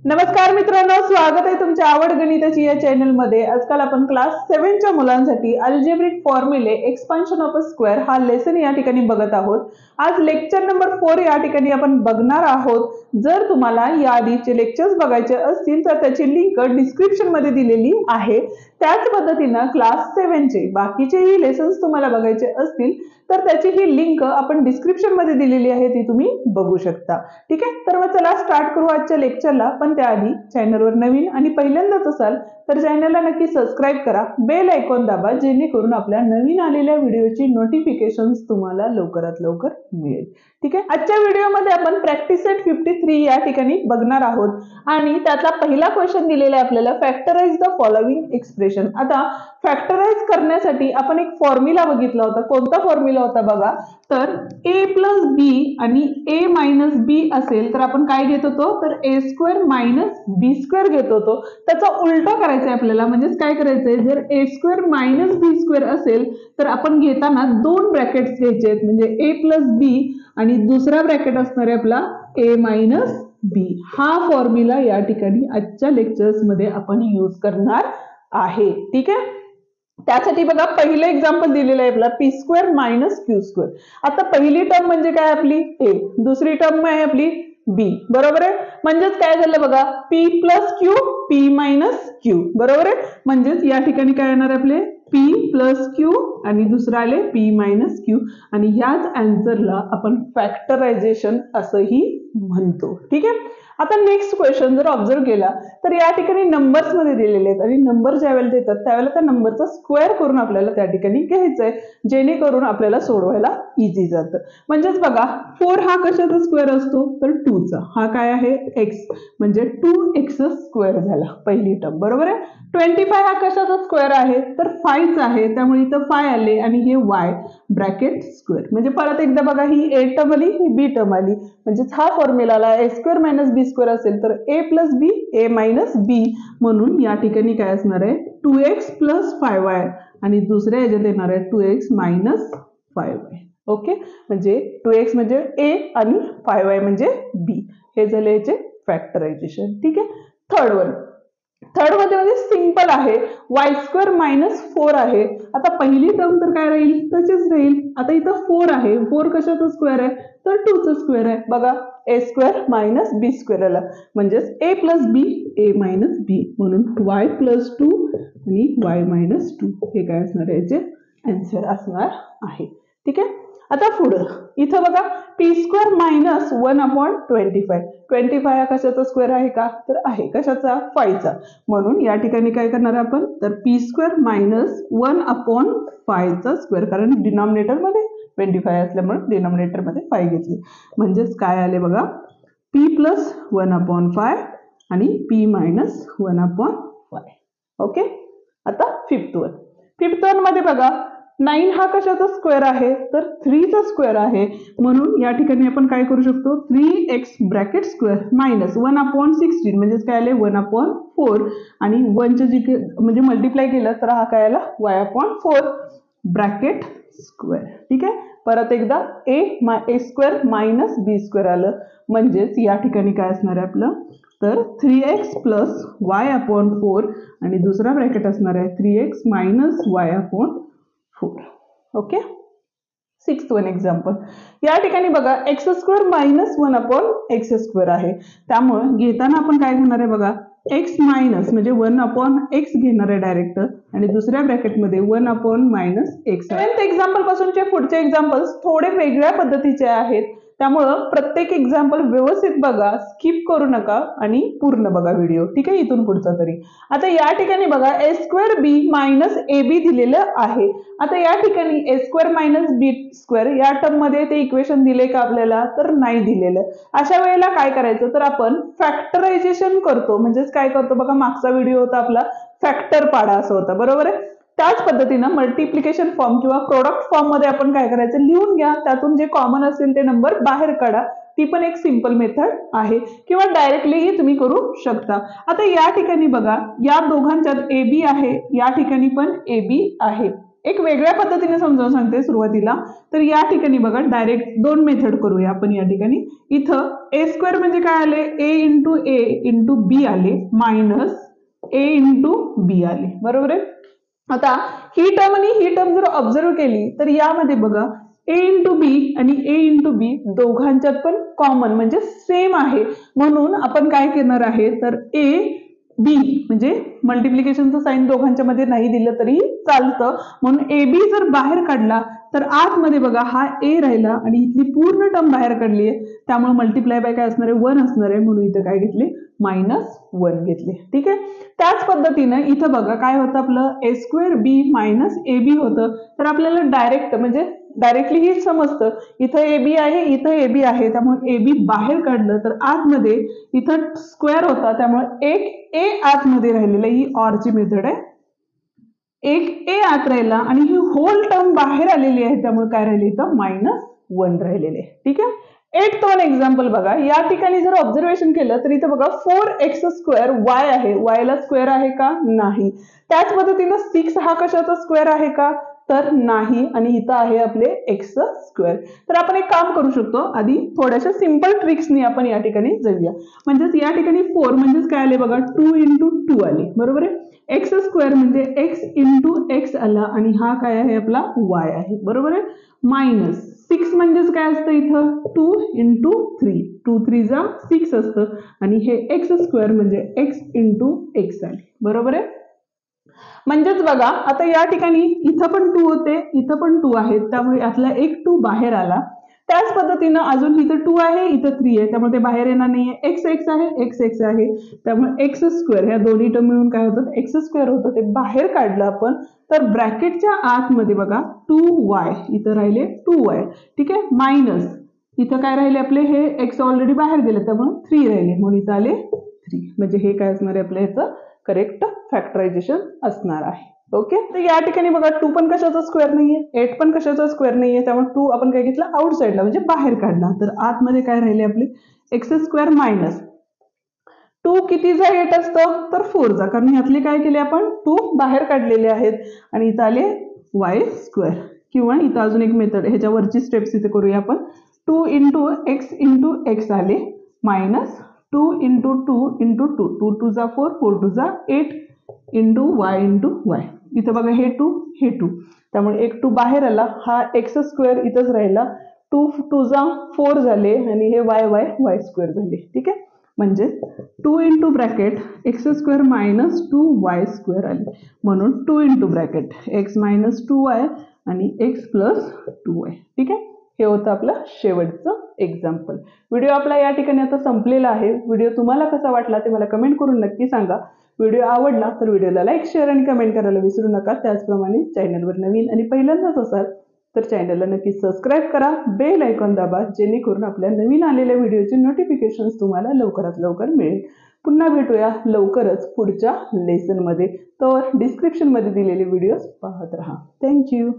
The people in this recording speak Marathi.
नमस्कार मित्रांनो, स्वागत आहे तुमच्या आवड गणिताची या चॅनल मध्ये। आजकाल आपण क्लास 7 च्या मुलांसाठी अल्जेब्रिक फॉर्म्युले एक्सपान्शन ऑफ अ स्क्वेअर हा लेसन या ठिकाणी बघत आहोत। आज लेक्चर नंबर 4 या ठिकाणी आपण बघणार आहोत। जर तुम्हाला या आधीचे लेक्चर्स बघायचे असतील तर त्याची लिंक डिस्क्रिप्शन मध्ये दिलेली आहे। त्याच पद्धतीने क्लास 7 चे बाकीचेही लेसन्स तुम्हाला बघायचे असतील तर त्याची ही लिंक आपण डिस्क्रिप्शन मध्ये दिलेली आहे, ती तुम्ही बघू शकता। ठीक आहे, तर मग चला स्टार्ट करू आजच्या लेक्चरला। पण त्याआधी चॅनलवर नवीन आणि पहिल्यांदाच असाल तर चॅनलला नक्की सबस्क्राइब करा, बेल आयकॉन दाबा, जेणेकरून आपल्या नवीन आलेल्या व्हिडिओची नोटिफिकेशन्स तुम्हाला लवकरात लवकर मिळेल। ठीक आहे, आजच्या व्हिडिओमध्ये आपण प्रॅक्टिस सेट 53 या ठिकाणी बघणार आहोत आणि त्यातला पहिला क्वेश्चन दिलेला आहे आपल्याला, फॅक्टराइज द फॉलोइंग एक्सप्रेशन। आता फॅक्टराइज करण्यासाठी आपण एक फॉर्म्युला बघितला होता। कोणता फॉर्म्युला होता बघा, तर a प्लस बी आणि a मायनस बी असेल तर आपण काय घेत होतो, तर a square minus B square घेत होतो। त्याचा उलटा करायचा आहे आपल्याला, म्हणजेच काय करायचंय, जर a square minus B square असेल तर आपण घेताना दोन ब्रॅकेट्स घ्यायचे आहेत, म्हणजे a प्लस बी आणि दुसरा ब्रॅकेट असणार आहे आपला a मायनस बी। हा फॉर्म्युला या ठिकाणी आजच्या लेक्चर्स मध्ये आपण यूज करणार आहे। ठीक आहे, त्यासाठी बघा पहिलं एक्झाम्पल दिलेलं आहे आपला P square minus Q square. आता पहिली टर्म म्हणजे काय आपली a, दुसरी टर्म आहे आपली b, बरोबर आहे। म्हणजेच काय झालं बघा, p plus Q p minus Q, बरोबर आहे। म्हणजेच या ठिकाणी काय येणार आपले p प्लस क्यू आणि दुसरा आले p मायनस क्यू, आणि ह्याच आन्सरला आपण फॅक्टरायझेशन असंही म्हणतो। ठीक आहे, आता नेक्स्ट क्वेश्चन जर ऑब्झर्व केला तर या ठिकाणी नंबर्स मध्ये दिलेले आहेत आणि नंबर ज्यावेळेला देतात त्यावेळेला त्या नंबरचा स्क्वेअर करून आपल्याला त्या ठिकाणी घ्यायचंय, जेणेकरून आपल्याला सोडवायला इझी जातं। म्हणजेच बघा 4 हा कशाचा स्क्वेअर असतो, तर 2 चा। हा काय आहे x, म्हणजे 2x स्क्वेअर झाला पहिली टर्म, बरोबर आहे। 25 हा कशाचा स्क्वेअर आहे, तर 5 चा आहे, त्यामुळे इथं 5 आले आणि हे y ब्रॅकेट स्क्वेअर। म्हणजे परत एकदा बघा, ही a टर्म आली, ही b टर्म आली, म्हणजे हा फॉर्म्युलाला a square minus B square असेल तर a plus b a minus b, म्हणून या ठिकाणी काय असणार आहे 2x प्लस 5y आणि दुसऱ्या ह्याच्यात येणार आहे 2x मायनस 5y। ओके, म्हणजे 2x म्हणजे a आणि 5y म्हणजे b, हे झाले याचे फॅक्टरायझेशन। ठीक आहे, थर्ड मध्ये सिंपल आहे, y स्क्वेअर मायनस 4 आहे। आता पहिली टर्म तर काय राहील, तसेच राहील। आता इथं 4 आहे, 4 कशाचा स्क्वेअर आहे, तर 2 चा स्क्वेअर आहे। बघा a square minus B square आला, म्हणजेच a plus b a minus b, म्हणून y प्लस 2 आणि y मायनस 2 हे काय असणार आहे, याचे आन्सर असणार आहे। ठीक आहे, आता पुढं इथं बघा पी स्क्वेअर मायनस 1/25। 25 हा कशाचा स्क्वेअर आहे का, तर आहे कशाचा, 5 चा। म्हणून या ठिकाणी काय करणार आपण, तर पी स्क्वेअर मायनस 1/5 चा स्क्वेअर, कारण डिनॉमिनेटर मध्ये 25 असल्यामुळे डिनॉमिनेटर मध्ये 5 घेतली, म्हणजेच काय आले बघा p प्लस 1/5 आणि p मायनस 1/5। ओके, आता फिफ्थ वन मध्ये बघा 9 हा कशाचा स्क्वेअर आहे, तर 3 चा स्क्वेअर आहे। म्हणून या ठिकाणी आपण काय करू शकतो, 3x ब्रॅकेट स्क्वेअर मायनस 1/16, म्हणजेच काय आले 1/4 आणि 1 चे म्हणजे मल्टिप्लाय केलं तर हा काय आला y/4 ब्रॅकेट स्क्वेअर। ठीक आहे, परत एकदा a square minus B square आलं, म्हणजेच या ठिकाणी काय असणार आहे आपलं, तर 3x प्लस y/4 आणि दुसरा ब्रॅकेट असणार आहे 3x minus y/4। Okay, sixth one example, या ठिकाणी बघा x square minus 1/x square आहे, त्यामुळे घेताना आपण काय घेणार आहे बघा, x मायनस म्हणजे 1/x घेणार आहे डायरेक्ट, आणि दुसऱ्या ब्रॅकेटमध्ये 1/-x। सेवन्थ एक्झाम्पल पासूनचे पुढचे एक्झाम्पल्स थोडे वेगळ्या पद्धतीचे आहेत, त्यामुळं प्रत्येक एक्झाम्पल व्यवस्थित बघा, स्किप करू नका आणि पूर्ण बघा व्हिडिओ। ठीक आहे, इथून पुढचा तरी। आता या ठिकाणी बघा a square B minus A B दिलेलं आहे। आता या ठिकाणी a square minus B square या टर्म मध्ये ते इक्वेशन दिले का आपल्याला, तर नाही दिलेलं। अशा वेळेला काय करायचं, तर आपण फॅक्टरायझेशन करतो, म्हणजेच काय करतो बघा, मागचा व्हिडिओ होता आपला फॅक्टर पाडा असं होता, बरोबर आहे। त्याच पद्धतीनं मल्टिप्लिकेशन फॉर्म किंवा प्रोडक्ट फॉर्म मध्ये आपण काय करायचं, लिहून घ्या, त्यातून जे कॉमन असेल ते नंबर बाहेर काढा, ती पण एक सिंपल मेथड आहे, किंवा डायरेक्टलीही तुम्ही करू शकता। आता या ठिकाणी बघा, या दोघांच्यात ए बी आहे, या ठिकाणी पण ए बी आहे, एक वेगळ्या पद्धतीने समजावून सांगते सुरुवातीला. तर या ठिकाणी बघा डायरेक्ट दोन मेथड करूया आपण या ठिकाणी. इथं ए स्क्वेअर म्हणजे काय आले, ए इंटू बी आले मायनस ए इंटू बी आले, बरोबर आहे. आता ही टर्म आणि ही टर्म जर ऑब्झर्व केली तर यामध्ये बघा ए इंटू बी आणि ए इंटू बी दोघांच्यात पण कॉमन म्हणजे सेम आहे, म्हणून आपण काय करणार आहे तर ए बी म्हणजे मल्टिप्लिकेशनचं साईन दोघांच्या मध्ये नाही दिलं तरी चालतं, म्हणून ए बी जर बाहेर काढला तर आतमध्ये बघा हा ए राहिला आणि इथली पूर्ण टर्म बाहेर काढली आहे, त्यामुळे मल्टिप्लाय बाय काय असणार आहे 1 असणार आहे, म्हणून इथं काय घेतले -1 घेतले. ठीक आहे. त्याच पद्धतीनं इथं बघा काय होतं आपलं ए स्क्वेअर बी मायनस ए बी होतं, तर आपल्याला डायरेक्टली हे समजतं इथं ए बी आहे इथं ए बी आहे, त्यामुळे ए बी बाहेर काढलं तर आतमध्ये इथं स्क्वेअर होता, त्यामुळे एक ए आतमध्ये राहिलेलं, ही ऑर ची मेथड आहे. एक ए आत राहिला आणि ही होल टर्म बाहेर आलेली आहे, त्यामुळे काय राहिले इथं -1 राहिलेले. ठीक आहे. 8th वन एक्झाम्पल बघा. या ठिकाणी जर ऑब्झर्वेशन केलं तर इथं बघा 4x² y आहे, y ला स्क्वेअर आहे का नाही. त्याच पद्धतीनं 6 हा कशाचा स्क्वेअर आहे का तर नाही, आणि इथं आहे आपले x². तर आपण एक काम करू शकतो, आधी थोड्याशा सिंपल ट्रिक्सनी आपण या ठिकाणी जाऊया. म्हणजेच या ठिकाणी 4 म्हणजेच काय आले बघा 2 इंटू 2 आले, बरोबर आहे. x² म्हणजे x इंटू x आला आणि हा काय आहे आपला y आहे, बरोबर आहे. मायनस 6 म्हणजेच काय असतं इथं 2 इंटू 3, 2 3 जा 6 असतं आणि हे x² म्हणजे x इंटू x आले, बरोबर आहे. म्हणजेच बघा आता या ठिकाणी इथं पण 2 होते इथं पण 2 आहेत, त्यामुळे यातला एक 2 बाहेर आला. त्याच पद्धतीनं अजून इथं 2 आहे इथं 3 आहे, त्यामुळे ते बाहेर येणार नाहीये. x आहे त्यामुळे x² ह्या दोन्ही टर्म मिळून काय होतं x² होतं, ते बाहेर काढलं आपण तर ब्रॅकेटच्या आतमध्ये बघा 2y इथं राहिले 2y. ठीक आहे. मायनस इथं काय राहिले आपले हे x ऑलरेडी बाहेर गेले त्यामुळे 3 राहिले, म्हणून इथं आले 3. म्हणजे हे काय असणार आहे आपल्या ह्याचं करेक्ट फॅक्टरायझेशन असणार आहे. ओके. तर या ठिकाणी बघा 2 पण कशाचा स्क्वेअर नाहीये, 8 पण कशाचा स्क्वेअर नाहीये, त्यामुळे 2 आपण काय घेतला आउटसाइडला म्हणजे बाहेर काढला, तर आतमध्ये काय राहिले आपले x² मायनस 2 कितीचा 8 असतं तर 4 चा, कारण ह्यातले काय केले आपण 2 बाहेर काढलेले आहेत आणि इथं आले y². किंवा इथं अजून एक मेथड, ह्याच्यावरची स्टेप्स इथे करूया आपण. 2 इंटू x आले मायनस 2 इंटू 2 इंटू 2, 2 2 जा 4, 4 2 जा 8 इंटू y. इथं बघा हे 2 हे 2, त्यामुळे एक 2 बाहेर आला, हा x² इथंच राहिला, 2 2 जा 4 झाले आणि हे y² झाले. ठीक आहे. म्हणजे 2 into bracket x² minus 2y² आले, म्हणून 2 into bracket x minus 2y आणि x प्लस 2y. ठीक आहे. हे होतं आपलं शेवटचं एक्झाम्पल. व्हिडिओ आपला या ठिकाणी आता संपलेला आहे. व्हिडिओ तुम्हाला कसा वाटला ते मला कमेंट करून नक्की सांगा. व्हिडिओ आवडला तर व्हिडिओला लाईक शेअर आणि कमेंट करायला विसरू नका. त्याचप्रमाणे चॅनलवर नवीन आणि पहिल्यांदाच असाल तर चॅनलला नक्की सबस्क्राईब करा, बेल आयकॉन दाबा, जेणेकरून आपल्या नवीन आलेल्या व्हिडिओचे नोटिफिकेशन्स तुम्हाला लवकरात लवकर मिळेल. पुन्हा भेटूया लवकरच पुढच्या लेसनमध्ये. तर डिस्क्रिप्शनमध्ये दिलेले व्हिडिओज पाहत राहा. थँक्यू.